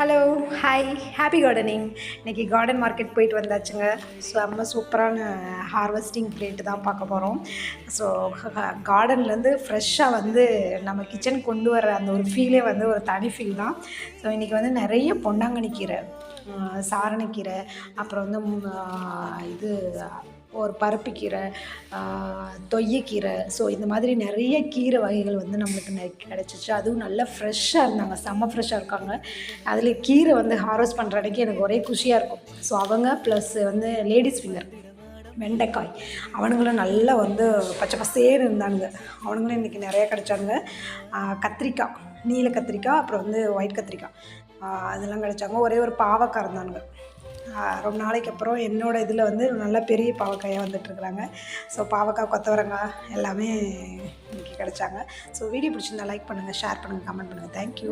Hello, hi, happy gardening. இன்றைக்கி garden market போயிட்டு வந்தாச்சுங்க. செம்ம சூப்பரான ஹார்வெஸ்டிங் பிளேட்டு தான் பார்க்க போகிறோம். ஸோ கார்டன்லேருந்து ஃப்ரெஷ்ஷாக வந்து நம்ம கிச்சனுக்கு கொண்டு வர அந்த ஒரு ஃபீலே வந்து ஒரு தனி ஃபீல் தான். ஸோ இன்றைக்கி வந்து நிறைய பொன்னாங்கண்ணி கீரை, சாரணக்கீரை, அப்புறம் வந்து இது ஒரு பருப்புக்கீரை, தொய்யக்கீரை. ஸோ இந்த மாதிரி நிறைய கீரை வகைகள் வந்து நம்மளுக்கு கிடச்சிச்சு. அதுவும் நல்லா ஃப்ரெஷ்ஷாக இருந்தாங்க, செம்ம ஃப்ரெஷ்ஷாக இருக்காங்க. அதில் கீரை வந்து ஹார்வெஸ்ட் பண்ணுற அன்றைக்கி எனக்கு ஒரே குஷியாக இருக்கும். ஸோ அவங்க ப்ளஸ் வந்து லேடிஸ் ஃபிங்கர், வெண்டைக்காய், அவனுங்களும் நல்லா வந்து பச்சை பசேன்னு இருந்தானுங்க. அவனுங்களும் இன்றைக்கி நிறையா கிடச்சாங்க. கத்திரிக்காய், நீல கத்திரிக்காய், அப்புறம் வந்து ஒயிட் கத்திரிக்காய், அதெல்லாம் கிடச்சாங்க. ஒரே ஒரு பாவக்காய் இருந்தானுங்க. ரொம்ப நாளைக்கு அப்புறம் என்னோடய இதில் வந்து நல்லா பெரிய பாவக்காயாக வந்துட்டுருக்குறாங்க. ஸோ பாவக்காய், கொத்தவரங்காய் எல்லாமே இன்றைக்கி கிடச்சாங்க. ஸோ வீடியோ பிடிச்சிருந்தா லைக் பண்ணுங்கள், ஷேர் பண்ணுங்கள், கமெண்ட் பண்ணுங்கள். தேங்க்யூ.